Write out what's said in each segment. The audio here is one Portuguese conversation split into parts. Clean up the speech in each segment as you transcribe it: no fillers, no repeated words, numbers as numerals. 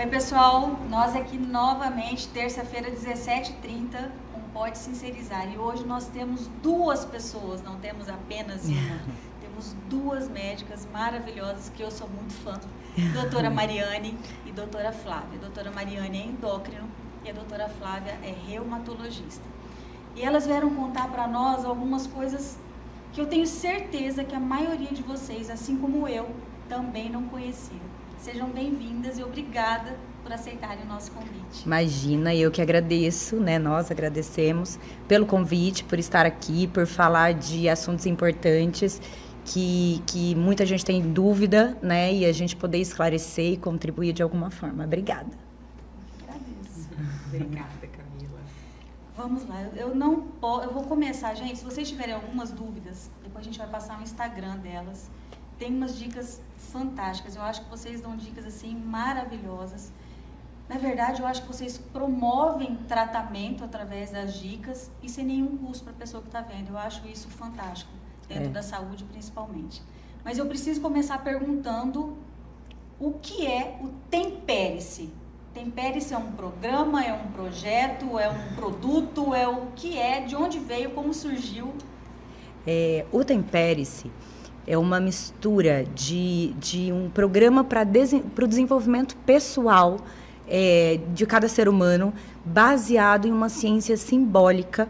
Oi, pessoal, nós aqui novamente, terça-feira, 17h30, com Pode Sincerizar. E hoje nós temos duas pessoas, não temos apenas uma. Temos duas médicas maravilhosas que eu sou muito fã, doutora Mariane e doutora Flávia. A doutora Mariane é endócrino e a doutora Flávia é reumatologista. E elas vieram contar para nós algumas coisas que eu tenho certeza que a maioria de vocês, assim como eu, também não conheciam. Sejam bem-vindas e obrigada por aceitarem o nosso convite. Imagina, eu que agradeço, né? Nós agradecemos pelo convite, por estar aqui, por falar de assuntos importantes que muita gente tem dúvida, né? E a gente poder esclarecer e contribuir de alguma forma. Obrigada. Agradeço. Obrigada, Camila. Vamos lá, eu vou começar, gente. Se vocês tiverem algumas dúvidas, depois a gente vai passar no Instagram delas. Tem umas dicas fantásticas. Eu acho que vocês dão dicas assim maravilhosas. Na verdade, eu acho que vocês promovem tratamento através das dicas e sem nenhum custo para a pessoa que está vendo. Eu acho isso fantástico, dentro da saúde principalmente. Mas eu preciso começar perguntando o que é o Tempere-se. Tempere-se é um programa, é um projeto, é um produto, é o que é, de onde veio, como surgiu? O Tempere-se é uma mistura de um programa para o desenvolvimento pessoal de cada ser humano, baseado em uma ciência simbólica,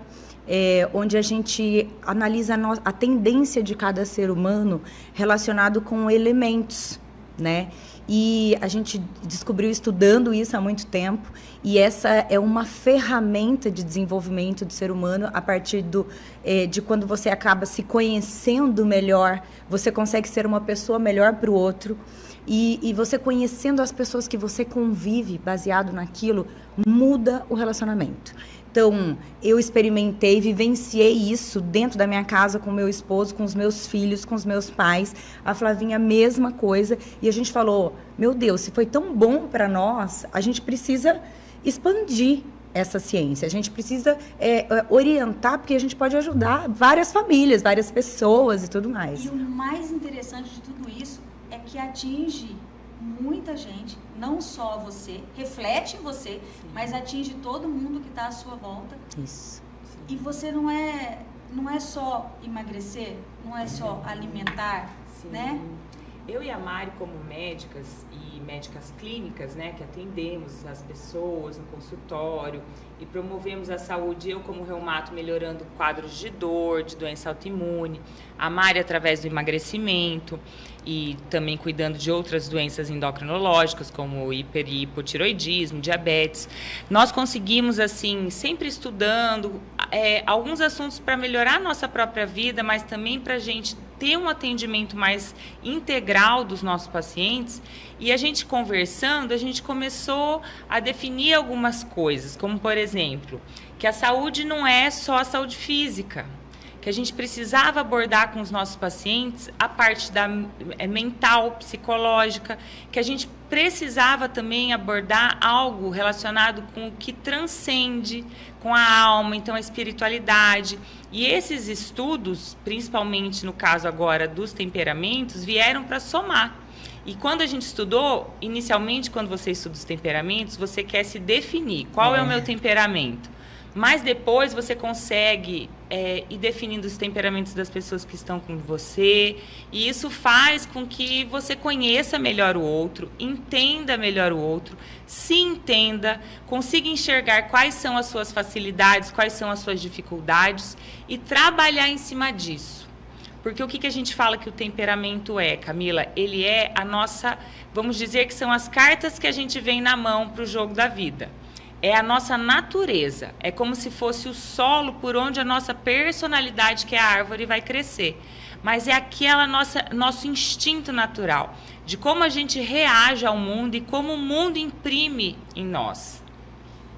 onde a gente analisa a tendência de cada ser humano relacionado com elementos, né? E a gente descobriu estudando isso há muito tempo, e essa é uma ferramenta de desenvolvimento do ser humano a partir de quando você acaba se conhecendo melhor, você consegue ser uma pessoa melhor para o outro, e você conhecendo as pessoas que você convive, baseado naquilo, muda o relacionamento. Então, eu experimentei, vivenciei isso dentro da minha casa com meu esposo, com os meus filhos, com os meus pais. A Flavinha, a mesma coisa. E a gente falou, meu Deus, se foi tão bom para nós, a gente precisa expandir essa ciência. A gente precisa orientar, porque a gente pode ajudar várias famílias, várias pessoas e tudo mais. E o mais interessante de tudo isso é que atinge muita gente, não só você, reflete em você, mas atinge todo mundo que está à sua volta. Isso. E você não é só emagrecer, não é só alimentar, né? Eu e a Mari, como médicas e médicas clínicas, né, que atendemos as pessoas no consultório e promovemos a saúde, eu como reumato melhorando quadros de dor, de doença autoimune, a Mari através do emagrecimento e também cuidando de outras doenças endocrinológicas como hiper e hipotiroidismo, diabetes. Nós conseguimos, assim, sempre estudando alguns assuntos para melhorar a nossa própria vida, mas também para a gente ter um atendimento mais integral dos nossos pacientes. E a gente conversando, a gente começou a definir algumas coisas, como, por exemplo, que a saúde não é só a saúde física, que a gente precisava abordar com os nossos pacientes a parte mental, psicológica, que a gente precisava também abordar algo relacionado com o que transcende, com a alma, então a espiritualidade. E esses estudos, principalmente no caso agora dos temperamentos, vieram para somar. E quando a gente estudou, inicialmente, quando você estuda os temperamentos, você quer se definir qual é o meu temperamento. Mas depois você consegue ir definindo os temperamentos das pessoas que estão com você. E isso faz com que você conheça melhor o outro, entenda melhor o outro, se entenda, consiga enxergar quais são as suas facilidades, quais são as suas dificuldades e trabalhar em cima disso. Porque o que a gente fala que o temperamento é, Camila? Ele é a nossa, vamos dizer que são as cartas que a gente vem na mão para o jogo da vida. É a nossa natureza, é como se fosse o solo por onde a nossa personalidade, que é a árvore, vai crescer. Mas é aquela nosso instinto natural, de como a gente reage ao mundo e como o mundo imprime em nós.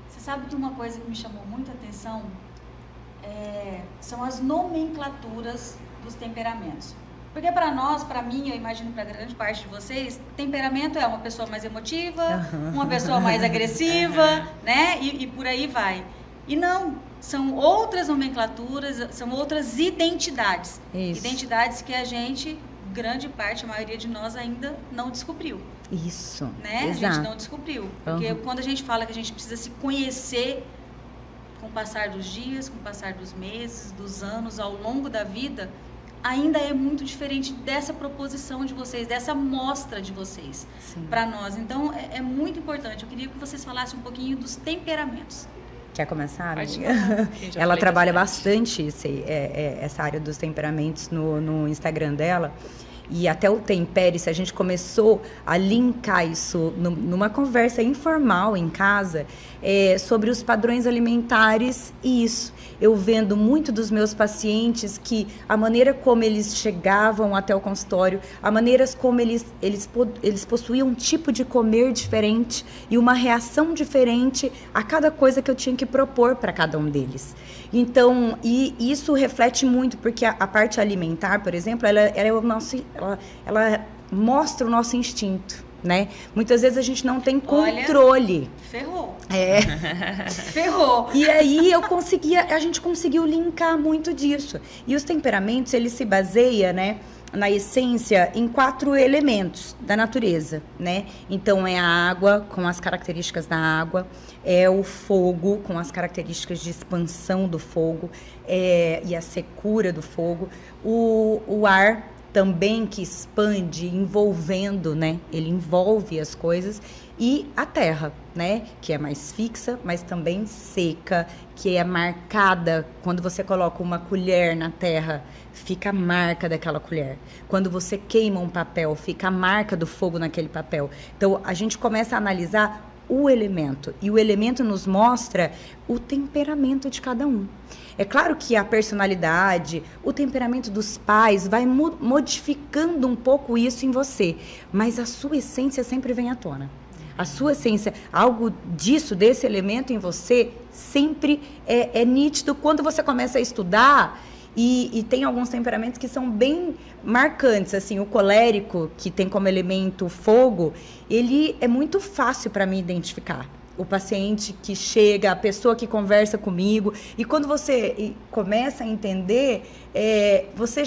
Você sabe que uma coisa que me chamou muita atenção são as nomenclaturas dos temperamentos. Porque para nós, para mim, eu imagino para grande parte de vocês, temperamento é uma pessoa mais emotiva, uma pessoa mais agressiva, né? E por aí vai. E não, são outras nomenclaturas, são outras identidades. Isso. Identidades que a gente grande parte, a maioria de nós ainda não descobriu. Isso, né? exato. A gente não descobriu. Porque quando a gente fala que a gente precisa se conhecer com o passar dos dias, com o passar dos meses, dos anos, ao longo da vida, ainda é muito diferente dessa proposição de vocês, dessa mostra de vocês para nós. Então, é muito importante. Eu queria que vocês falassem um pouquinho dos temperamentos. Quer começar, amiga? Ela trabalha bastante essa área dos temperamentos no Instagram dela. E até o Tempere-se, a gente começou a linkar isso numa conversa informal em casa sobre os padrões alimentares e isso. Eu vendo muito dos meus pacientes que a maneira como eles chegavam até o consultório, a maneira como eles possuíam um tipo de comer diferente e uma reação diferente a cada coisa que eu tinha que propor para cada um deles. Então, e isso reflete muito, porque a parte alimentar, por exemplo, ela mostra o nosso instinto, né? Muitas vezes a gente não tem controle. Ferrou. Ferrou. E aí a gente conseguiu linkar muito disso. E os temperamentos, eles se baseiam, né, na essência, em 4 elementos da natureza, né? Então, é a água, com as características da água, é o fogo, com as características de expansão do fogo, e a secura do fogo, o ar também, que expande, envolvendo, né? Ele envolve as coisas, e a terra, né? Que é mais fixa, mas também seca, que é marcada. Quando você coloca uma colher na terra, fica a marca daquela colher. Quando você queima um papel, fica a marca do fogo naquele papel. Então, a gente começa a analisar o elemento, e o elemento nos mostra o temperamento de cada um. É claro que a personalidade, o temperamento dos pais vai modificando um pouco isso em você, mas a sua essência sempre vem à tona. A sua essência, algo disso, desse elemento em você, sempre é nítido quando você começa a estudar. E tem alguns temperamentos que são bem marcantes, assim, o colérico, que tem como elemento fogo, ele é muito fácil para mim identificar. O paciente que chega, a pessoa que conversa comigo, e quando você começa a entender, você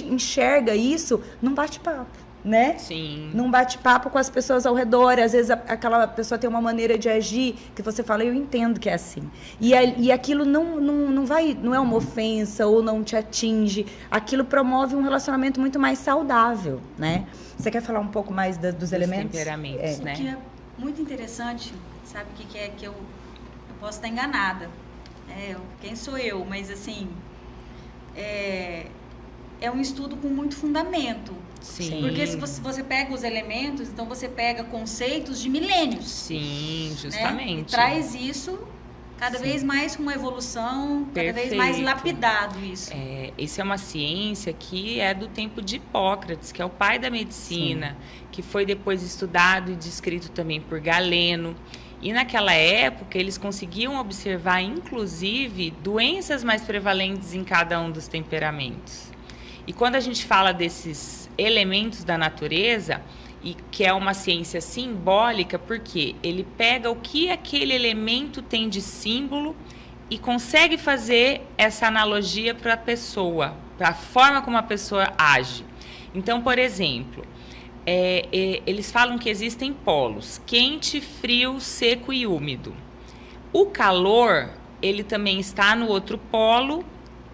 enxerga isso num bate-papo, né? Sim. Num bate-papo com as pessoas ao redor, às vezes aquela pessoa tem uma maneira de agir que você fala, eu entendo que é assim. E aquilo não é uma ofensa ou não te atinge, aquilo promove um relacionamento muito mais saudável, né? Você quer falar um pouco mais dos elementos? Temperamentos, né? O que é muito interessante, sabe o que é que eu posso estar enganada, quem sou eu, mas assim, é um estudo com muito fundamento. Sim. Porque se você pega os elementos, então você pega conceitos de milênios. Sim, justamente. Né? E traz isso cada vez mais com uma evolução, cada vez mais lapidado isso. Isso é uma ciência que é do tempo de Hipócrates, que é o pai da medicina, que foi depois estudado e descrito também por Galeno. E naquela época eles conseguiam observar, inclusive, doenças mais prevalentes em cada um dos temperamentos. E quando a gente fala desses elementos da natureza, e que é uma ciência simbólica, porque ele pega o que aquele elemento tem de símbolo e consegue fazer essa analogia para a pessoa, para a forma como a pessoa age. Então, por exemplo, eles falam que existem polos: quente, frio, seco e úmido. O calor, ele também está no outro polo,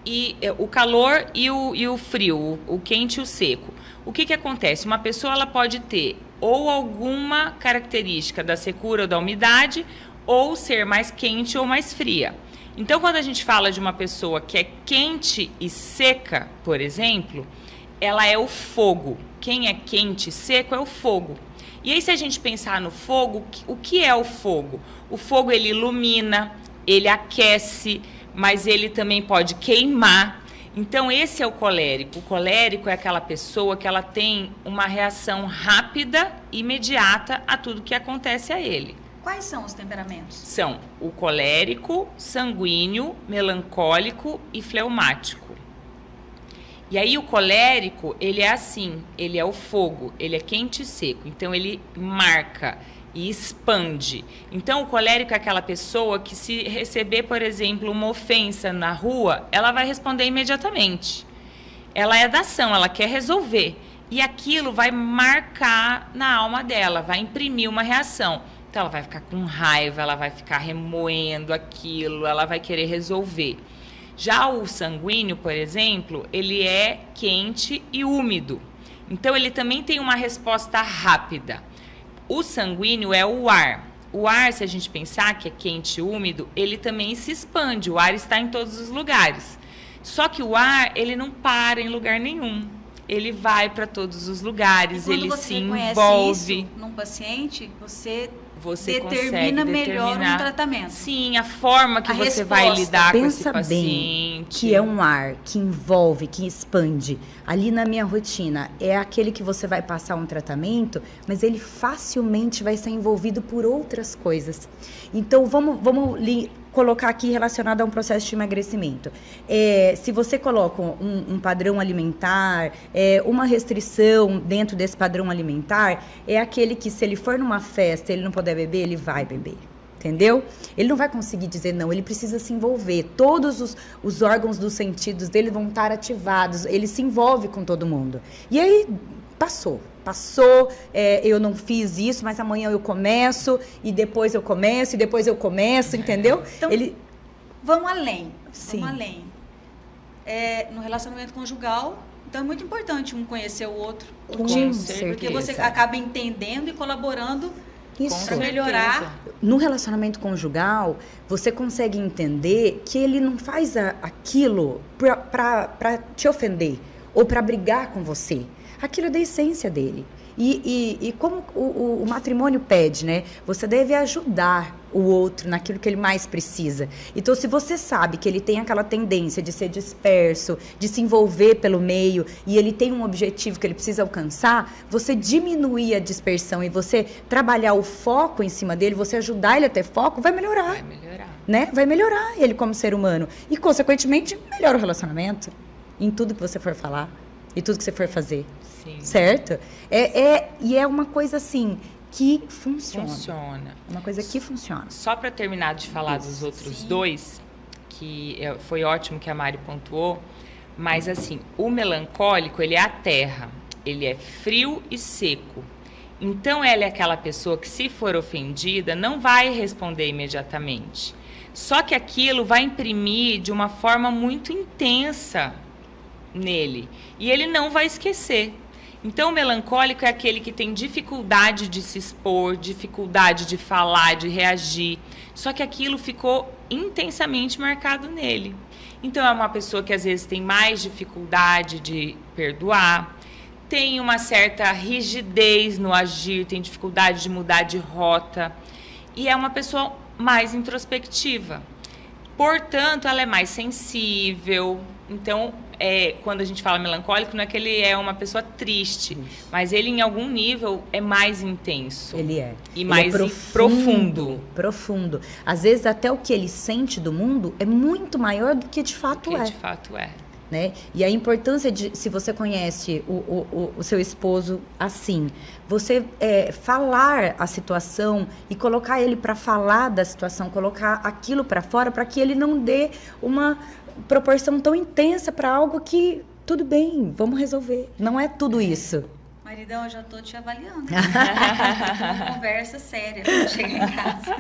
e o calor e o frio, o quente e o seco. O que acontece? Uma pessoa ela pode ter ou alguma característica da secura ou da umidade, ou ser mais quente ou mais fria. Então, quando a gente fala de uma pessoa que é quente e seca, por exemplo, ela é o fogo. Quem é quente e seco é o fogo. E aí, se a gente pensar no fogo, o que é o fogo? O fogo, ele ilumina, ele aquece, mas ele também pode queimar. Então, esse é o colérico. O colérico é aquela pessoa que ela tem uma reação rápida e imediata a tudo que acontece a ele. Quais são os temperamentos? São o colérico, sanguíneo, melancólico e fleumático. E aí o colérico, ele é assim, ele é o fogo, ele é quente e seco. Então, ele marca e expande. Então, o colérico é aquela pessoa que, se receber, por exemplo, uma ofensa na rua, ela vai responder imediatamente. ela é da ação, ela quer resolver. E aquilo vai marcar na alma dela, vai imprimir uma reação. Então, ela vai ficar com raiva, ela vai ficar remoendo aquilo, ela vai querer resolver. Já o sanguíneo, por exemplo, ele é quente e úmido. Então, ele também tem uma resposta rápida. O sanguíneo é o ar. O ar, se a gente pensar que é quente e úmido, ele também se expande. O ar está em todos os lugares. Só que o ar, ele não para em lugar nenhum. Ele vai para todos os lugares, ele se envolve. Isso num paciente, você você determina melhor um tratamento. Sim, a forma que você vai lidar com esse paciente. Bem que é um ar que envolve, que expande. Ali na minha rotina, é aquele que você vai passar um tratamento, mas ele facilmente vai ser envolvido por outras coisas. Então, vamos colocar aqui relacionado a um processo de emagrecimento. Se você coloca um padrão alimentar, uma restrição dentro desse padrão alimentar, é aquele que, se ele for numa festa, ele não puder beber, ele vai beber. Entendeu? Ele não vai conseguir dizer não, ele precisa se envolver. Todos os órgãos dos sentidos dele vão estar ativados, ele se envolve com todo mundo. E aí, passou, eu não fiz isso, mas amanhã eu começo, e depois eu começo, entendeu? Então, vamos além. Sim. Vamos além. No relacionamento conjugal, então é muito importante um conhecer o outro. Com certeza. Porque você acaba entendendo e colaborando para melhorar. No relacionamento conjugal, você consegue entender que ele não faz aquilo para te ofender ou para brigar com você. Aquilo é da essência dele. E como o matrimônio pede, né? Você deve ajudar o outro naquilo que ele mais precisa. Então, se você sabe que ele tem aquela tendência de ser disperso, de se envolver pelo meio, e ele tem um objetivo que ele precisa alcançar, você diminuir a dispersão e você trabalhar o foco em cima dele, você ajudar ele a ter foco, vai melhorar. Vai melhorar. Né? Vai melhorar ele como ser humano. E, consequentemente, melhora o relacionamento em tudo que você for falar e tudo que você for fazer. Sim. Certo? E é uma coisa assim que funciona. Uma coisa que funciona. Só para terminar de falar dos outros dois, que foi ótimo que a Mari pontuou, mas assim, o melancólico, ele é a terra, ele é frio e seco. Então, ela é aquela pessoa que, se for ofendida, não vai responder imediatamente. Só que aquilo vai imprimir de uma forma muito intensa nele. E ele não vai esquecer. Então, o melancólico é aquele que tem dificuldade de se expor, dificuldade de falar, de reagir. Só que aquilo ficou intensamente marcado nele. Então, é uma pessoa que às vezes tem mais dificuldade de perdoar, tem uma certa rigidez no agir, tem dificuldade de mudar de rota. E é uma pessoa mais introspectiva. Portanto, ela é mais sensível. Então, quando a gente fala melancólico, não é que ele é uma pessoa triste, mas ele, em algum nível, é mais intenso. Ele é. E mais profundo. Profundo. Às vezes, até o que ele sente do mundo é muito maior do que de fato é. De fato é. Né? E a importância de, se você conhece o seu esposo assim, você falar a situação e colocar ele para falar da situação, colocar aquilo para fora, para que ele não dê uma proporção tão intensa para algo que, tudo bem, vamos resolver. Não é tudo isso. Maridão, eu já tô te avaliando. Uma conversa séria quando chegar em casa.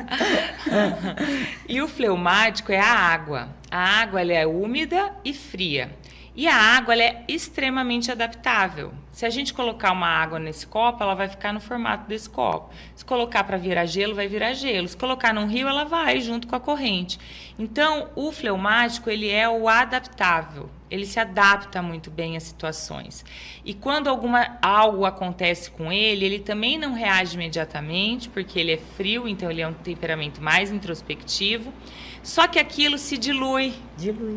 E o fleumático é a água. A água, ela é úmida e fria. E a água, ela é extremamente adaptável. Se a gente colocar uma água nesse copo, ela vai ficar no formato desse copo. Se colocar para virar gelo, vai virar gelo. Se colocar num rio, ela vai junto com a corrente. Então, o fleumático, ele é o adaptável. Ele se adapta muito bem às situações. E quando algo acontece com ele, ele também não reage imediatamente, porque ele é frio, então ele é um temperamento mais introspectivo. Só que aquilo se dilui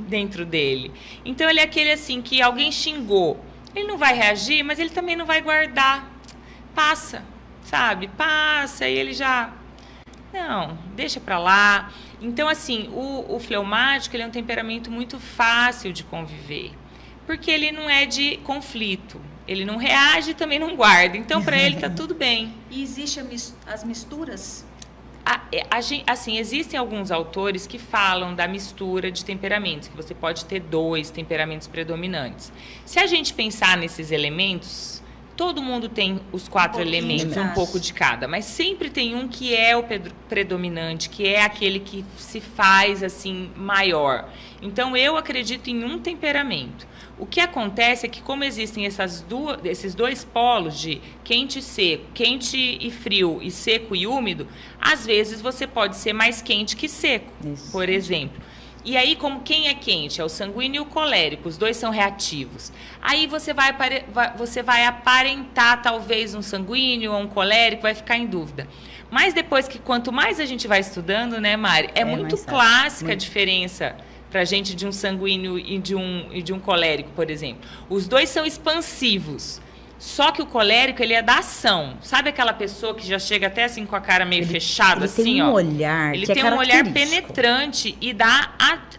dentro dele. Então, ele é aquele assim, que alguém xingou. Ele não vai reagir, mas ele também não vai guardar. Passa, sabe? Passa e ele já... Não, deixa pra lá. Então, assim, o fleumático, ele é um temperamento muito fácil de conviver. Porque ele não é de conflito. Ele não reage e também não guarda. Então, para ele, tá tudo bem. E existe as misturas? Assim, existem alguns autores que falam da mistura de temperamentos, que você pode ter 2 temperamentos predominantes. Se a gente pensar nesses elementos, todo mundo tem os 4 elementos, um pouco de cada, mas sempre tem um que é o predominante, que é aquele que se faz assim maior. Então eu acredito em um temperamento. O que acontece é que, como existem esses 2 polos de quente e seco, quente e frio, e seco e úmido, às vezes você pode ser mais quente que seco, por exemplo. E aí, como quem é quente? É o sanguíneo e o colérico, os 2 são reativos. Aí você vai aparentar talvez um sanguíneo ou um colérico, vai ficar em dúvida. Mas depois que, quanto mais a gente vai estudando, né, Mari? É muito clássica a diferença pra gente de um sanguíneo e de um colérico, por exemplo. Os 2 são expansivos. Só que o colérico, ele é da ação. Sabe aquela pessoa que já chega até assim com a cara meio fechada, assim, tem um olhar ele que tem é um olhar penetrante e dá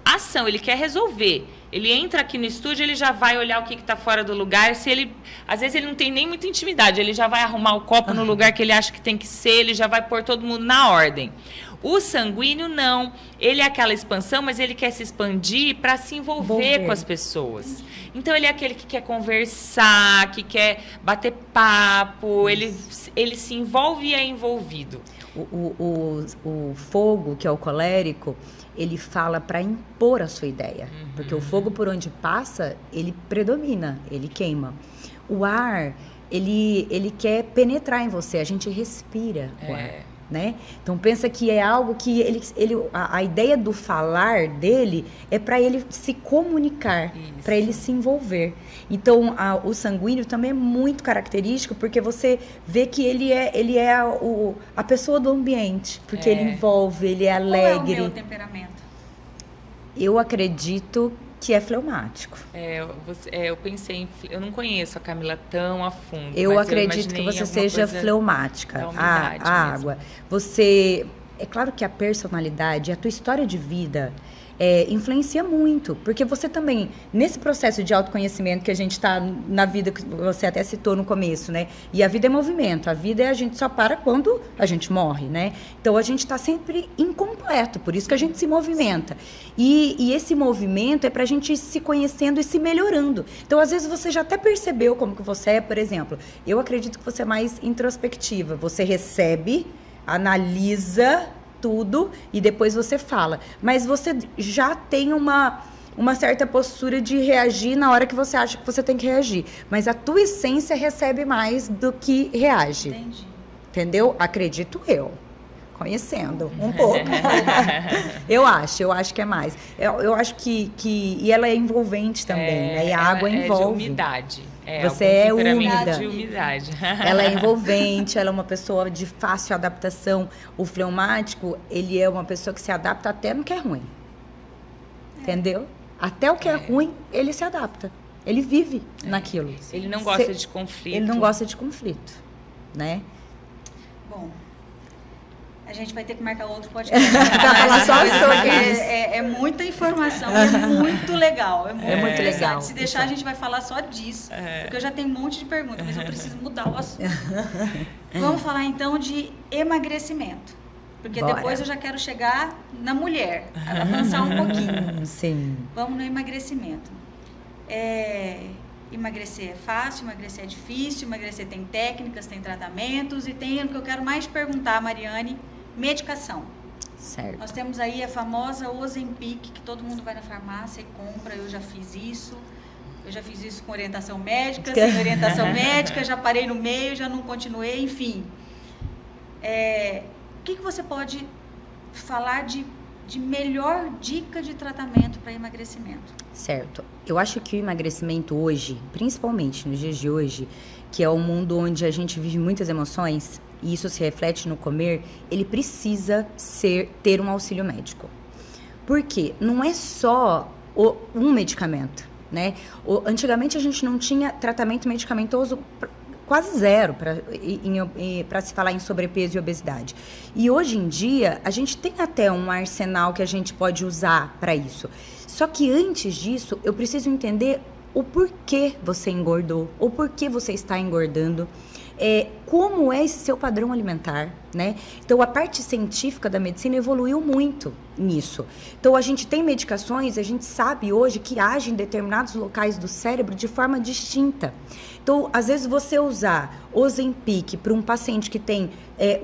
ação, ele quer resolver. Ele entra aqui no estúdio, ele já vai olhar o que está fora do lugar. Às vezes ele não tem nem muita intimidade, ele já vai arrumar o copo no lugar que ele acha que tem que ser, ele já vai pôr todo mundo na ordem. O sanguíneo, não. Ele é aquela expansão, mas ele quer se expandir para se envolver com as pessoas. Então, ele é aquele que quer conversar, que quer bater papo, ele se envolve e é envolvido. O fogo, que é o colérico, ele fala para impor a sua ideia. Porque o fogo, por onde passa, ele predomina, ele queima. O ar, ele quer penetrar em você, a gente respira o ar. Né? Então pensa que é algo que a ideia do falar dele é para ele se comunicar, para ele se envolver. Então o sanguíneo também é muito característico, porque você vê que ele é a pessoa do ambiente, porque ele envolve, ele é alegre. Qual é o meu temperamento? Eu acredito que é fleumático. Eu pensei eu não conheço a Camila tão a fundo. Eu acredito que você seja fleumática. A água. É claro que a personalidade, a tua história de vida influencia muito, porque você também, nesse processo de autoconhecimento que a gente está na vida, que você até citou no começo, né? E a vida é movimento, a vida a gente só para quando a gente morre, né? Então a gente está sempre incompleto, por isso que a gente se movimenta. E esse movimento é para a gente se conhecendo e se melhorando. Então às vezes você já até percebeu como que você é, por exemplo, eu acredito que você é mais introspectiva, você recebe, analisa tudo e depois você fala. Mas você já tem uma certa postura de reagir na hora que você acha que você tem que reagir. Mas a tua essência recebe mais do que reage. Entendi. Entendeu? Acredito eu. Conhecendo um pouco. Eu acho que é mais. Eu acho que e ela é envolvente também, né? E a água envolve. De umidade. Você é úmida. De umidade. Ela é envolvente, ela é uma pessoa de fácil adaptação. O fleumático, ele é uma pessoa que se adapta até no que é ruim. Entendeu? Até o que é ruim, ele se adapta. Ele vive naquilo. Ele não gosta de conflito. Ele não gosta de conflito, né? Bom, a gente vai ter que marcar outro podcast. Pra falar só sobre isso. É muita informação, é muito legal. É muito legal. Se deixar, a gente vai falar só disso. Porque eu já tenho um monte de perguntas, mas eu preciso mudar o assunto. Vamos falar então de emagrecimento. Porque depois eu já quero chegar na mulher, avançar um pouquinho. Sim. Vamos no emagrecimento. Emagrecer é fácil, emagrecer é difícil, emagrecer tem técnicas, tem tratamentos e tem o que eu quero mais perguntar, Mariane, medicação. Certo. Nós temos aí a famosa Ozempic, que todo mundo vai na farmácia e compra, eu já fiz isso. Eu já fiz isso com orientação médica, sem orientação médica, já parei no meio, já não continuei, enfim. O que você pode falar de melhor dica de tratamento para emagrecimento? Certo. Eu acho que o emagrecimento hoje, principalmente nos dias de hoje, que é um mundo onde a gente vive muitas emoções, e isso se reflete no comer, ele precisa ter um auxílio médico. Por quê? Não é só um medicamento, né? Antigamente a gente não tinha tratamento medicamentoso quase zero para se falar em sobrepeso e obesidade. E hoje em dia, a gente tem até um arsenal que a gente pode usar para isso. Só que antes disso, eu preciso entender o porquê você engordou, o porquê você está engordando, como é esse seu padrão alimentar, né? Então, a parte científica da medicina evoluiu muito nisso. Então, a gente tem medicações, a gente sabe hoje que agem em determinados locais do cérebro de forma distinta. Então, às vezes, você usar Ozempic para um paciente que tem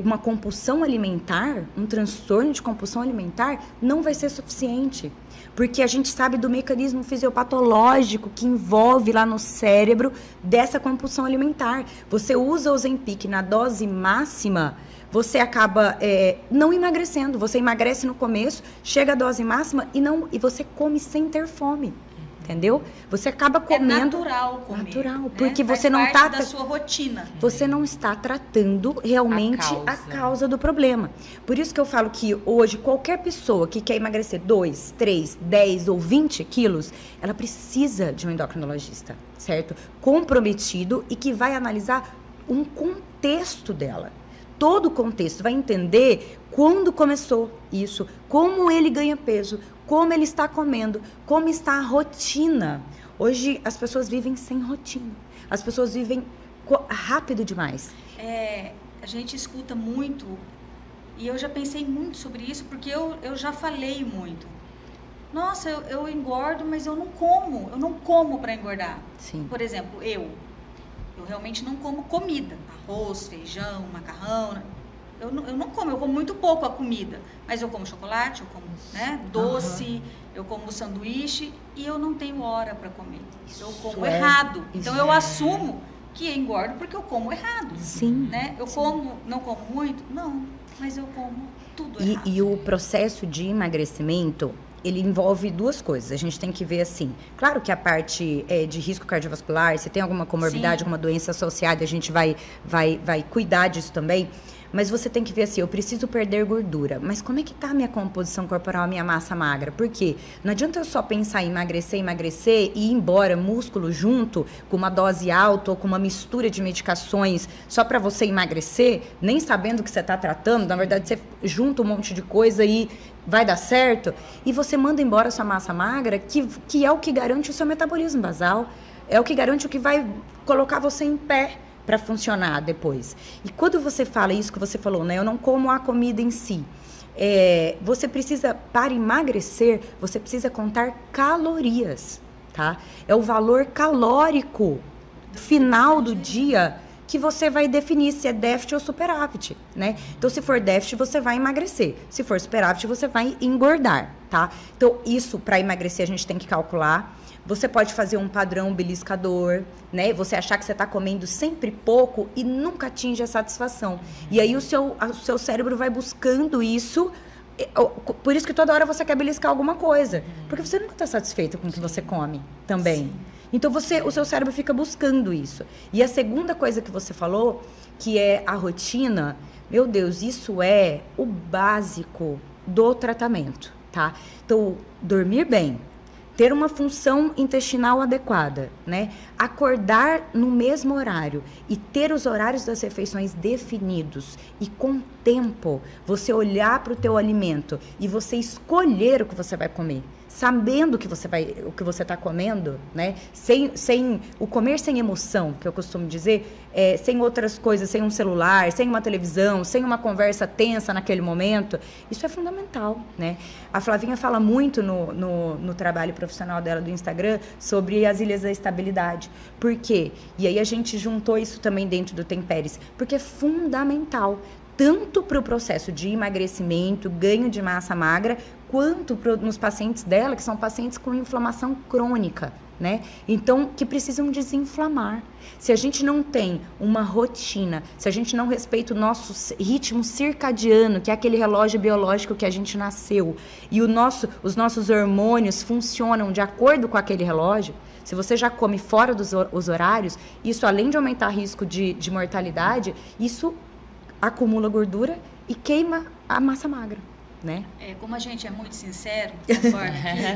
uma compulsão alimentar, um transtorno de compulsão alimentar, não vai ser suficiente. Porque a gente sabe do mecanismo fisiopatológico que envolve lá no cérebro dessa compulsão alimentar. Você usa Ozempic na dose máxima, você acaba não emagrecendo. Você emagrece no começo, chega à dose máxima e você come sem ter fome. Entendeu? Você acaba comendo... É natural comer. Natural, né? porque Faz você não parte está... da sua rotina. Você não está tratando realmente a causa do problema. Por isso que eu falo que hoje, qualquer pessoa que quer emagrecer 2, 3, 10 ou 20 quilos, ela precisa de um endocrinologista, certo? Comprometido e que vai analisar um contexto dela. Todo o contexto, vai entender quando começou isso, como ele ganha peso, como ele está comendo, como está a rotina. Hoje as pessoas vivem sem rotina. As pessoas vivem rápido demais. A gente escuta muito, e eu já pensei muito sobre isso, porque eu já falei muito. Nossa, eu engordo, mas eu não como para engordar. Sim. Por exemplo, eu realmente não como comida, arroz, feijão, macarrão. Eu não como, eu como muito pouco a comida, mas eu como chocolate, eu como doce, eu como sanduíche e eu não tenho hora para comer. Eu como errado. Então eu assumo que engordo porque eu como errado. Sim. Né? Eu não como muito? Não, mas eu como tudo errado. E o processo de emagrecimento, ele envolve duas coisas. A gente tem que ver assim, claro que a parte de risco cardiovascular, se tem alguma comorbidade, alguma doença associada, a gente vai cuidar disso também. Mas você tem que ver assim, eu preciso perder gordura. Mas como é que tá a minha composição corporal, a minha massa magra? Por quê? Não adianta eu só pensar em emagrecer e ir embora músculo junto, com uma dose alta ou com uma mistura de medicações só para você emagrecer, nem sabendo que você está tratando. Na verdade, você junta um monte de coisa e vai dar certo. E você manda embora a sua massa magra, que é o que garante o seu metabolismo basal. É o que garante o que vai colocar você em pé para funcionar depois. E quando você fala isso que você falou, né? Eu não como a comida em si. Você precisa, para emagrecer, você precisa contar calorias, tá? É o valor calórico final do dia que você vai definir se é déficit ou superávit, né? Então, se for déficit, você vai emagrecer. Se for superávit, você vai engordar, tá? Então, isso, para emagrecer, a gente tem que calcular. Você pode fazer um padrão beliscador, né? Você achar que você está comendo sempre pouco e nunca atinge a satisfação. E aí o seu cérebro vai buscando isso. Por isso que toda hora você quer beliscar alguma coisa. Porque você nunca está satisfeito com o que você come também. Sim. Então o seu cérebro fica buscando isso. E a segunda coisa que você falou, que é a rotina, meu Deus, isso é o básico do tratamento, tá? Então, dormir bem. Ter uma função intestinal adequada, né? Acordar no mesmo horário e ter os horários das refeições definidos e com tempo você olhar para o teu alimento e você escolher o que você vai comer, sabendo o que você está comendo, né? Sem o comer sem emoção, que eu costumo dizer, sem outras coisas, sem um celular, sem uma televisão, sem uma conversa tensa naquele momento. Isso é fundamental, né? A Flavinha fala muito no trabalho profissional dela do Instagram sobre as ilhas da estabilidade. Por quê? E aí a gente juntou isso também dentro do Temperes, porque é fundamental, tanto para o processo de emagrecimento, ganho de massa magra, quanto nos pacientes dela, que são pacientes com inflamação crônica, né? Então, que precisam desinflamar. Se a gente não tem uma rotina, se a gente não respeita o nosso ritmo circadiano, que é aquele relógio biológico que a gente nasceu, e os nossos hormônios funcionam de acordo com aquele relógio, se você já come fora dos horários, isso além de aumentar risco de mortalidade, isso acumula gordura e queima a massa magra, né? Como a gente é muito sincero, concorda?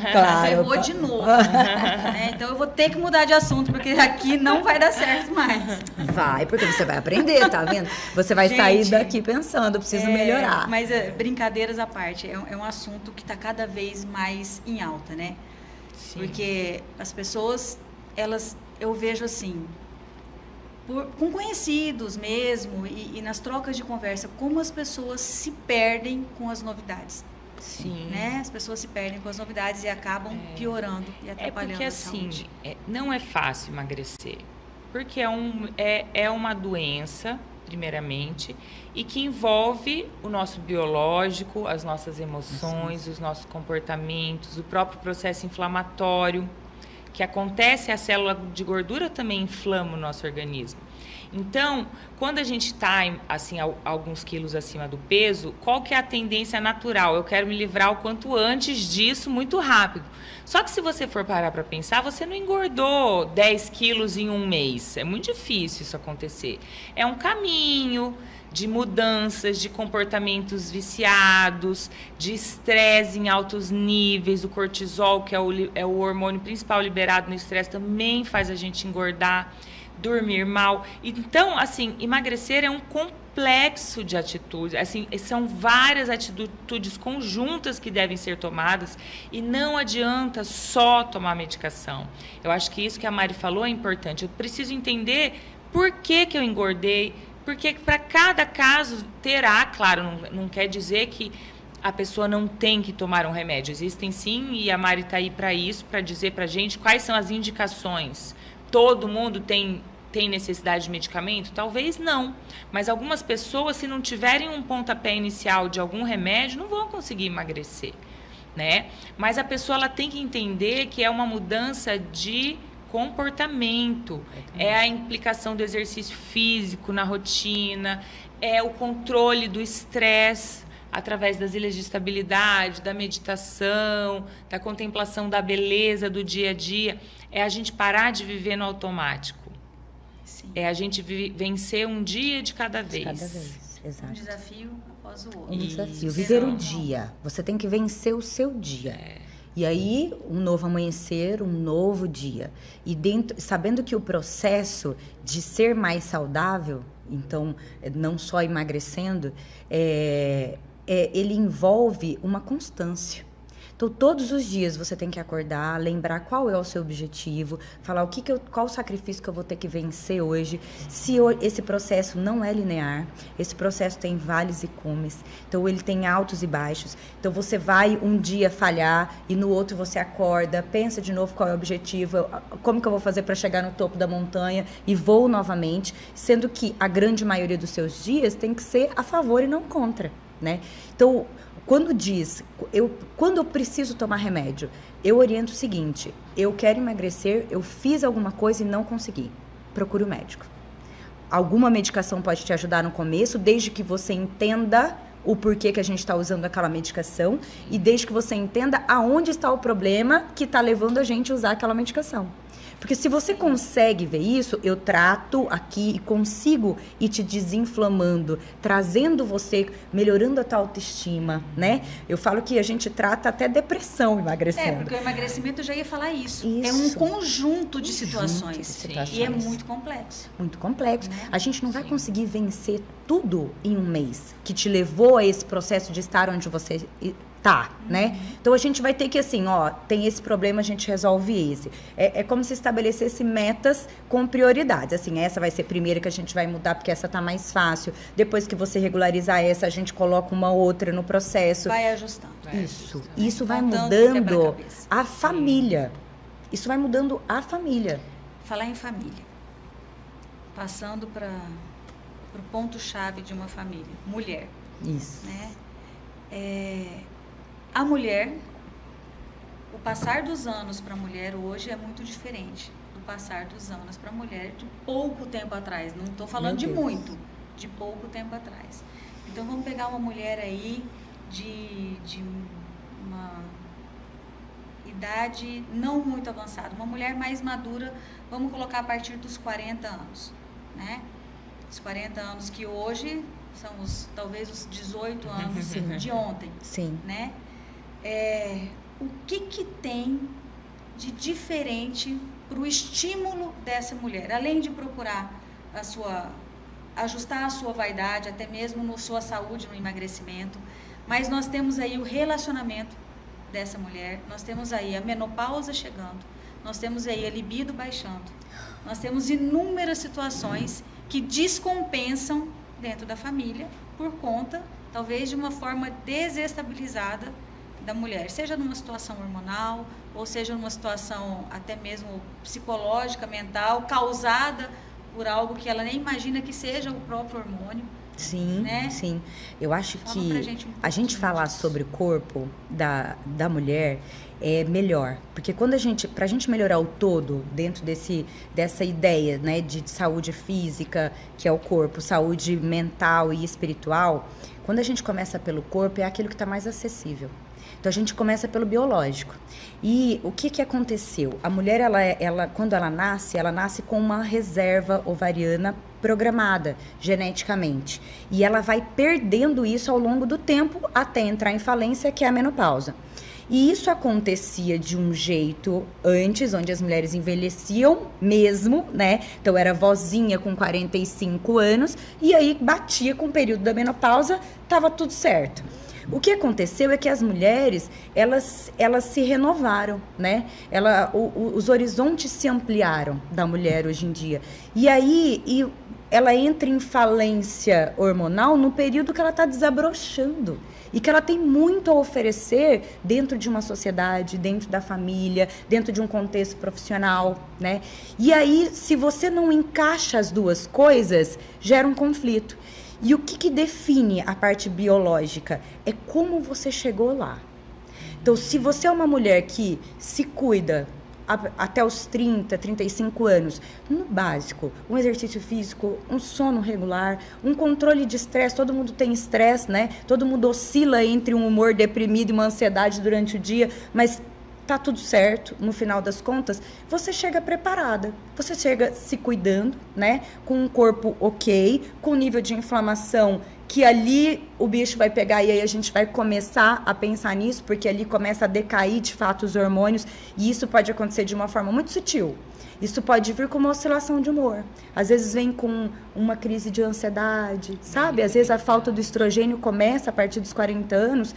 Claro. Ferrou de novo. Né? Então eu vou ter que mudar de assunto, porque aqui não vai dar certo mais. Vai, porque você vai aprender, tá vendo? Você vai sair daqui pensando, eu preciso melhorar. Mas brincadeiras à parte, é um assunto que está cada vez mais em alta, né? Sim. Porque as pessoas, eu vejo assim, com conhecidos mesmo e nas trocas de conversa, como as pessoas se perdem com as novidades. Sim. Né? As pessoas se perdem com as novidades e acabam piorando e atrapalhando porque a assim, saúde. não é fácil emagrecer. Porque é uma doença, primeiramente, e que envolve o nosso biológico, as nossas emoções, os nossos comportamentos, o próprio processo inflamatório que acontece, a célula de gordura também inflama o nosso organismo. Então, quando a gente está, assim, alguns quilos acima do peso, qual que é a tendência natural? Eu quero me livrar o quanto antes disso, muito rápido. Só que se você for parar para pensar, você não engordou 10 quilos em um mês. É muito difícil isso acontecer. É um caminho de mudanças, de comportamentos viciados, de estresse em altos níveis. O cortisol, que é o hormônio principal liberado no estresse, também faz a gente engordar. Dormir mal. Então, assim, emagrecer é um complexo de atitudes. Assim, são várias atitudes conjuntas que devem ser tomadas e não adianta só tomar medicação. Eu acho que isso que a Mari falou é importante. Eu preciso entender por que eu engordei, porque para cada caso terá, claro, não quer dizer que a pessoa não tem que tomar um remédio. Existem sim, e a Mari está aí para isso, para dizer para a gente quais são as indicações. Todo mundo tem necessidade de medicamento? Talvez não. Mas algumas pessoas, se não tiverem um pontapé inicial de algum remédio, não vão conseguir emagrecer, né? Mas a pessoa ela tem que entender que é uma mudança de comportamento. É a implicação do exercício físico na rotina, é o controle do estresse através das ilhas de estabilidade, da meditação, da contemplação da beleza do dia a dia. É a gente parar de viver no automático. Sim. É a gente vencer um dia de cada vez. Cada vez, exato. Um desafio após o outro. Um desafio. Viver o dia. Você tem que vencer o seu dia. E aí, um novo amanhecer, um novo dia. E sabendo que o processo de ser mais saudável, então, não só emagrecendo, ele envolve uma constância. Então, todos os dias você tem que acordar, lembrar qual é o seu objetivo, falar qual o sacrifício que eu vou ter que vencer hoje. Se esse processo não é linear, esse processo tem vales e cumes, então ele tem altos e baixos. Então, você vai um dia falhar e no outro você acorda, pensa de novo qual é o objetivo, como que eu vou fazer para chegar no topo da montanha e vou novamente, sendo que a grande maioria dos seus dias tem que ser a favor e não contra, né? Então, quando eu preciso tomar remédio, eu oriento o seguinte: eu quero emagrecer, eu fiz alguma coisa e não consegui. Procure o médico. Alguma medicação pode te ajudar no começo, desde que você entenda o porquê que a gente está usando aquela medicação e desde que você entenda aonde está o problema que está levando a gente a usar aquela medicação. Porque se você consegue ver isso, eu trato aqui e consigo ir te desinflamando, trazendo você, melhorando a tua autoestima, né? Eu falo que a gente trata até depressão emagrecendo. Porque o emagrecimento, eu já ia falar isso. Isso. É um conjunto de situações. situações. E é muito complexo. Muito complexo. Né? A gente não vai conseguir vencer tudo em um mês que te levou a esse processo de estar onde você tá, né? Então a gente vai ter que, assim, tem esse problema, a gente resolve esse. É como se estabelecesse metas com prioridades. Assim, essa vai ser a primeira que a gente vai mudar porque essa tá mais fácil. Depois que você regularizar essa, a gente coloca uma outra no processo. Vai ajustando. Isso vai Montando mudando a família. Isso vai mudando a família. Falar em família. Passando para o ponto-chave de uma família. Mulher. Isso. Né? A mulher, o passar dos anos para a mulher hoje é muito diferente do passar dos anos para a mulher de pouco tempo atrás. Não estou falando de muito, de pouco tempo atrás. Então, vamos pegar uma mulher aí de uma idade não muito avançada, uma mulher mais madura, vamos colocar a partir dos 40 anos, né? Os 40 anos que hoje são talvez os 18 anos de ontem. Sim. Né? O que tem de diferente para o estímulo dessa mulher? Além de procurar ajustar a sua vaidade, até mesmo na sua saúde, no emagrecimento, mas nós temos aí o relacionamento dessa mulher, nós temos aí a menopausa chegando, nós temos aí a libido baixando. Nós temos inúmeras situações que descompensam dentro da família por conta, talvez, de uma forma desestabilizada da mulher, seja numa situação hormonal, ou seja numa situação até mesmo psicológica, mental, causada por algo que ela nem imagina que seja o próprio hormônio. Sim, né? Sim. Eu acho Fala que pra gente a gente falar sobre o corpo da mulher é melhor, porque pra gente melhorar o todo dentro dessa ideia, né, de saúde física, que é o corpo, saúde mental e espiritual, quando a gente começa pelo corpo, é aquilo que está mais acessível. Então, a gente começa pelo biológico. E o que aconteceu? A mulher, quando ela nasce com uma reserva ovariana programada geneticamente. E ela vai perdendo isso ao longo do tempo até entrar em falência, que é a menopausa. E isso acontecia de um jeito antes, onde as mulheres envelheciam mesmo, né? Então, era vozinha com 45 anos, e aí batia com o período da menopausa, tava tudo certo. O que aconteceu é que as mulheres, elas se renovaram, né? Os horizontes se ampliaram da mulher hoje em dia. E aí ela entra em falência hormonal no período que ela está desabrochando. E que ela tem muito a oferecer dentro de uma sociedade, dentro da família, dentro de um contexto profissional, né? E aí, se você não encaixa as duas coisas, gera um conflito. E o que define a parte biológica? É como você chegou lá. Então, se você é uma mulher que se cuida até os 30, 35 anos, no básico, um exercício físico, um sono regular, um controle de estresse, todo mundo tem estresse, né? Todo mundo oscila entre um humor deprimido e uma ansiedade durante o dia, mas tá tudo certo, no final das contas, você chega preparada, você chega se cuidando, né, com um corpo ok, com nível de inflamação, que ali o bicho vai pegar e aí a gente vai começar a pensar nisso, porque ali começa a decair de fato os hormônios, e isso pode acontecer de uma forma muito sutil. Isso pode vir com uma oscilação de humor. Às vezes vem com uma crise de ansiedade, sabe? Às vezes a falta do estrogênio começa a partir dos 40 anos,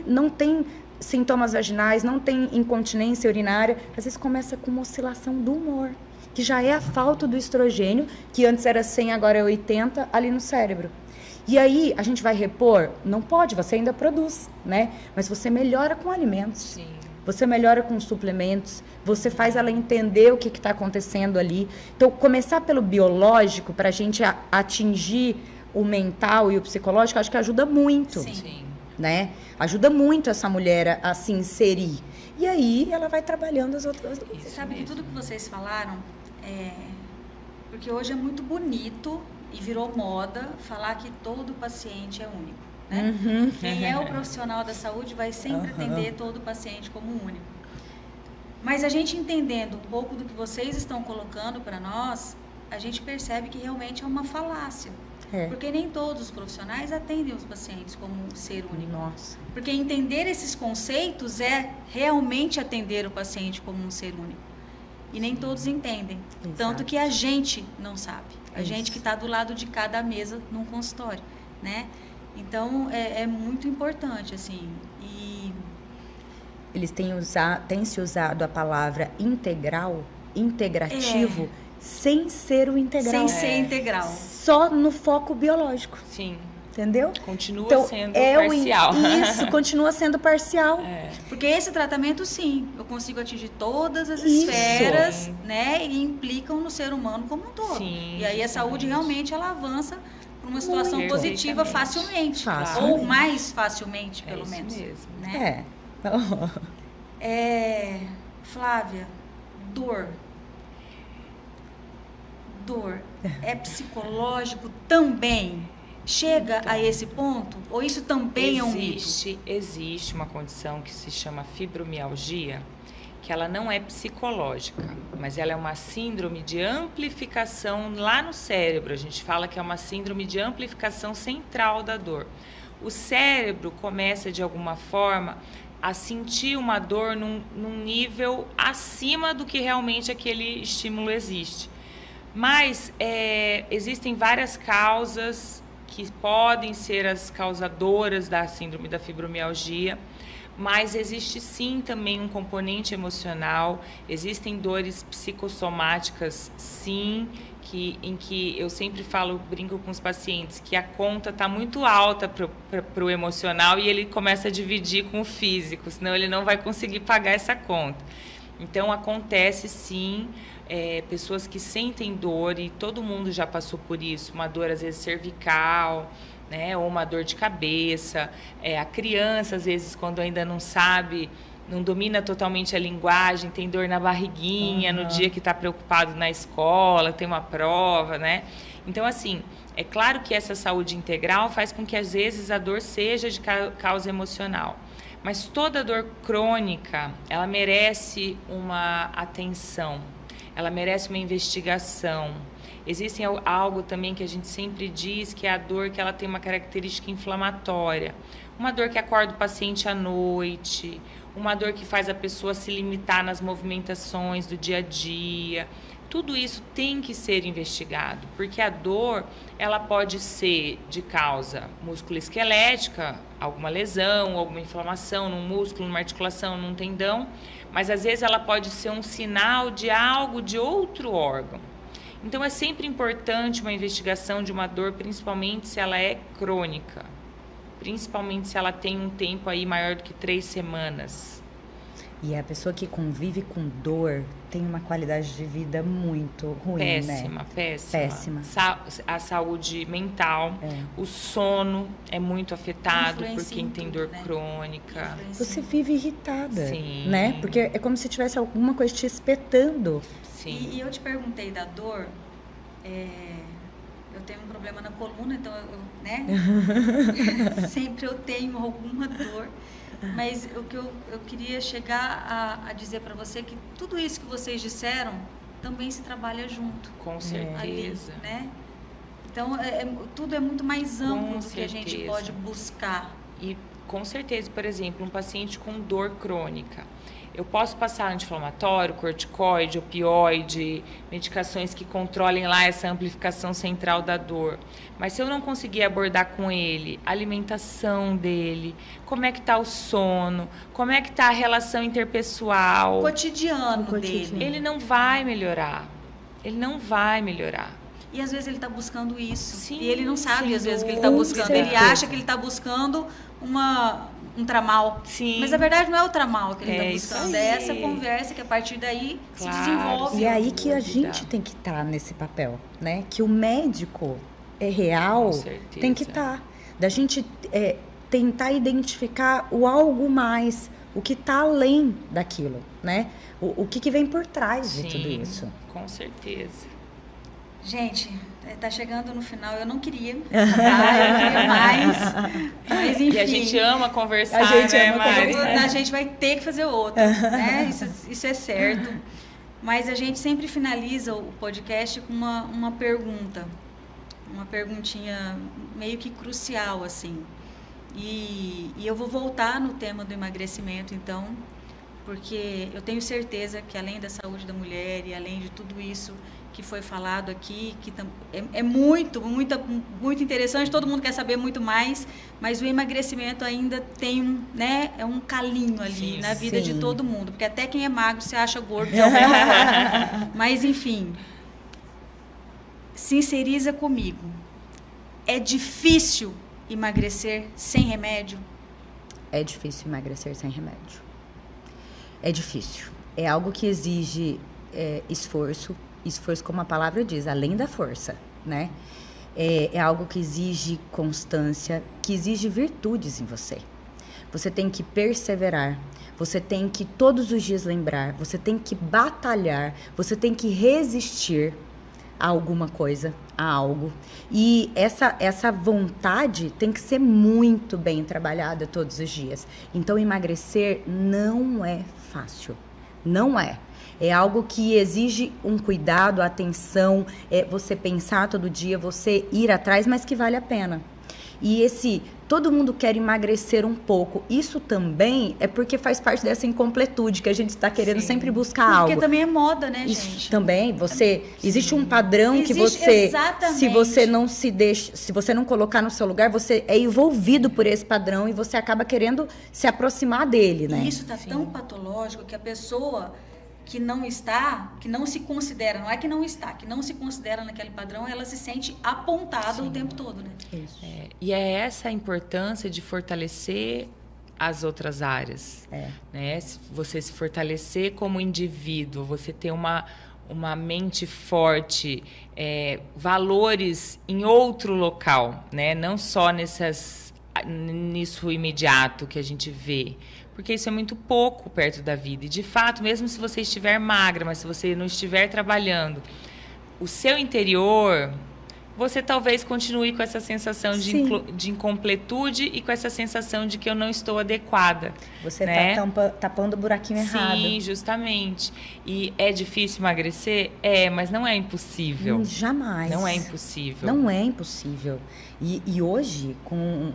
não tem sintomas vaginais, não tem incontinência urinária, às vezes começa com uma oscilação do humor, que já é a falta do estrogênio, que antes era 100, agora é 80, ali no cérebro. E aí, a gente vai repor? Não pode, você ainda produz, né? Mas você melhora com alimentos. Sim. Você melhora com suplementos, você faz ela entender o que está acontecendo ali. Então, começar pelo biológico, para a gente atingir o mental e o psicológico, acho que ajuda muito. Sim. Né? Ajuda muito essa mulher a se inserir. E aí ela vai trabalhando as outras coisas. Você sabe que tudo que vocês falaram, porque hoje é muito bonito e virou moda falar que todo paciente é único. Né? Uhum. Quem é o profissional da saúde vai sempre atender todo paciente como único. Mas a gente entendendo um pouco do que vocês estão colocando para nós, a gente percebe que realmente é uma falácia. Porque nem todos os profissionais atendem os pacientes como um ser único. Nossa. Porque entender esses conceitos é realmente atender o paciente como um ser único. E nem todos entendem. Exato. Tanto que a gente não sabe. A gente que está do lado de cada mesa num consultório, né? Então, é muito importante, assim. E eles têm se usado a palavra integral, integrativo, sem ser o integral. Sem ser integral. Só no foco biológico. Sim. Entendeu? Continua então, sendo parcial. Isso, continua sendo parcial. Porque esse tratamento, sim, eu consigo atingir todas as Isso. esferas, né? E implicam no ser humano como um todo. Sim, e aí a saúde realmente ela avança para uma situação Muito. positiva facilmente. Facilmente. Ou mais facilmente, pelo isso menos. mesmo. Né? Flávia, dor. Dor é psicológico também? Chega a esse ponto? Ou isso também é um mito? Existe uma condição que se chama fibromialgia, que ela não é psicológica, mas ela é uma síndrome de amplificação lá no cérebro. A gente fala que é uma síndrome de amplificação central da dor. O cérebro começa, de alguma forma, a sentir uma dor num nível acima do que realmente aquele estímulo existe. Mas existem várias causas que podem ser as causadoras da síndrome da fibromialgia, mas existe sim também um componente emocional, existem dores psicossomáticas, sim, em que eu sempre brinco com os pacientes, que a conta está muito alta para o emocional e ele começa a dividir com o físico, senão ele não vai conseguir pagar essa conta. Então, acontece sim, pessoas que sentem dor, e todo mundo já passou por isso, uma dor às vezes cervical, né, ou uma dor de cabeça, a criança às vezes quando ainda não sabe, não domina totalmente a linguagem, tem dor na barriguinha, no dia que está preocupado na escola, tem uma prova, né? Então, assim, é claro que essa saúde integral faz com que às vezes a dor seja de causa emocional, mas toda dor crônica, ela merece uma atenção, ela merece uma investigação. Existe algo também que a gente sempre diz, que é a dor que ela tem uma característica inflamatória. Uma dor que acorda o paciente à noite, uma dor que faz a pessoa se limitar nas movimentações do dia a dia. Tudo isso tem que ser investigado, porque a dor, ela pode ser de causa musculoesquelética, alguma lesão, alguma inflamação num músculo, numa articulação, num tendão, mas às vezes ela pode ser um sinal de algo de outro órgão. Então, é sempre importante uma investigação de uma dor, principalmente se ela é crônica, principalmente se ela tem um tempo aí maior do que 3 semanas. E a pessoa que convive com dor tem uma qualidade de vida muito ruim, péssima, né? Péssima. A saúde mental, o sono é muito afetado por quem tem dor crônica. Você vive irritada, sim, né? Porque é como se tivesse alguma coisa te espetando. Sim. E eu te perguntei da dor, eu tenho um problema na coluna, então né? Sempre eu tenho alguma dor. Mas o que eu queria chegar a dizer para você, que tudo isso que vocês disseram também se trabalha junto. Com certeza. Ali, né? Então, tudo é muito mais amplo do que a gente pode buscar. E com certeza, por exemplo, um paciente com dor crônica, eu posso passar anti-inflamatório, corticoide, opioide, medicações que controlem lá essa amplificação central da dor. Mas se eu não conseguir abordar com ele a alimentação dele, como é que está o sono, como é que está a relação interpessoal, o cotidiano dele, ele não vai melhorar. Ele não vai melhorar. E às vezes ele está buscando isso. Sim, e ele não sabe às vezes o que ele está buscando. Ele acha que ele está buscando um tramal. Sim. Mas a verdade não é o tramal que ele está buscando. É essa conversa que a partir daí se desenvolve. E é aí que a gente tem que estar nesse papel, né? Que o médico real tem que estar. Da gente tentar identificar o algo mais, o que está além daquilo, né? O que vem por trás de tudo isso. Com certeza. Gente, tá chegando no final. Eu não queria mais. Mas enfim. E a gente ama conversar, né, Mari? A gente vai ter que fazer outro, né? Isso é certo. Mas a gente sempre finaliza o podcast com uma pergunta. Uma perguntinha meio que crucial, assim. E eu vou voltar no tema do emagrecimento, então, porque eu tenho certeza que além da saúde da mulher e além de tudo isso que foi falado aqui, que é muito interessante, todo mundo quer saber muito mais, mas o emagrecimento ainda tem um calinho ali na vida de todo mundo, porque até quem é magro se acha gordo de alguma forma. Mas, enfim, sinceriza comigo. É difícil emagrecer sem remédio? É difícil emagrecer sem remédio. É difícil. É algo que exige esforço, como a palavra diz, além da força, né? É algo que exige constância, que exige virtudes em você. Você tem que perseverar, você tem que todos os dias lembrar, você tem que batalhar, você tem que resistir a alguma coisa, a algo. E essa vontade tem que ser muito bem trabalhada todos os dias. Então, emagrecer não é fácil. Não é. É algo que exige um cuidado, atenção, você pensar todo dia, você ir atrás, mas que vale a pena. E todo mundo quer emagrecer um pouco. Isso também é porque faz parte dessa incompletude que a gente está querendo sempre buscar algo. Porque também é moda, né, Isso gente? também, existe um padrão que você, exatamente. se você não se deixa, se você não colocar no seu lugar, você é envolvido por esse padrão e você acaba querendo se aproximar dele, né? E isso está tão patológico que a pessoa que não se considera, não é que não está, que não se considera naquele padrão, ela se sente apontada o tempo todo, né? Isso. E é essa a importância de fortalecer as outras áreas, né? Você se fortalecer como indivíduo, você ter uma mente forte, valores em outro local, né? Não só nisso imediato que a gente vê, porque isso é muito pouco perto da vida. E, de fato, mesmo se você estiver magra, mas se você não estiver trabalhando, o seu interior, você talvez continue com essa sensação de incompletude e com essa sensação de que eu não estou adequada. Você está tapando o buraquinho errado. Sim, justamente. E é difícil emagrecer? Mas não é impossível. Jamais. Não é impossível. Não é impossível. E hoje, com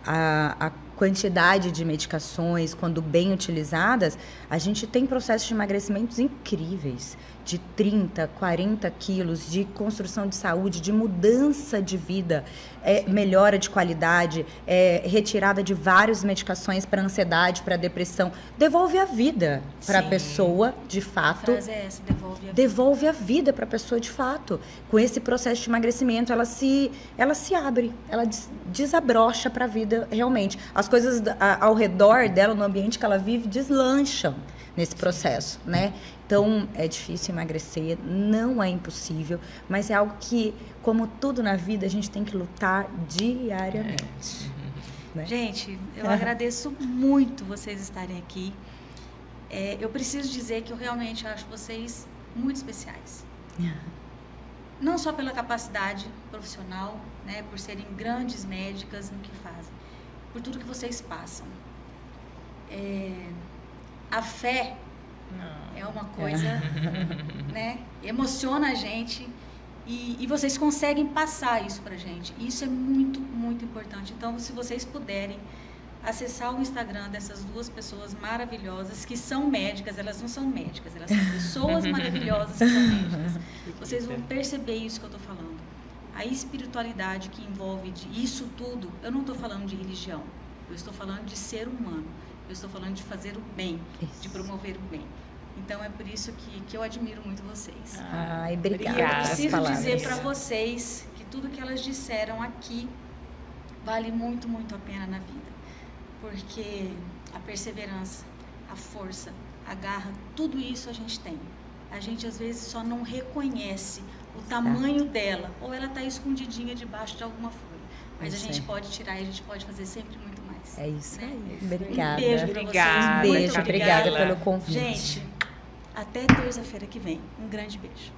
a quantidade de medicações, quando bem utilizadas, a gente tem processos de emagrecimentos incríveis, de 30, 40 quilos, de construção de saúde, de mudança de vida, melhora de qualidade, retirada de várias medicações para ansiedade, para depressão. Devolve a vida para a pessoa, de fato. A frase é essa, devolve a vida. Devolve a vida para a pessoa, de fato. Com esse processo de emagrecimento, ela se abre, ela desabrocha para a vida realmente. As coisas ao redor dela, no ambiente que ela vive, deslancham nesse processo, né? Então, é difícil emagrecer, não é impossível, mas é algo que, como tudo na vida, a gente tem que lutar diariamente. Né? Gente, eu agradeço muito vocês estarem aqui. Eu preciso dizer que eu realmente acho vocês muito especiais. Não só pela capacidade profissional, né, por serem grandes médicas no que fazem, por tudo que vocês passam. A fé é uma coisa, né, emociona a gente e vocês conseguem passar isso pra gente. Isso é muito, muito importante. Então, se vocês puderem acessar o Instagram dessas duas pessoas maravilhosas que são médicas, elas não são médicas, elas são pessoas maravilhosas que são médicas. Vocês vão perceber isso que eu tô falando. A espiritualidade que envolve isso tudo, eu não estou falando de religião, eu estou falando de ser humano, eu estou falando de fazer o bem, de promover o bem. Então, é por isso que eu admiro muito vocês. Obrigada. E eu preciso dizer para vocês que tudo que elas disseram aqui vale muito, muito a pena na vida. Porque a perseverança, a força, a garra, tudo isso a gente tem. A gente, às vezes, só não reconhece o tamanho dela, ou ela está escondidinha debaixo de alguma folha. Mas a gente pode tirar e a gente pode fazer sempre muito mais. É isso aí. Obrigada. Um beijo pra vocês. Um beijo, obrigada pelo convite. Gente, até terça-feira que vem. Um grande beijo.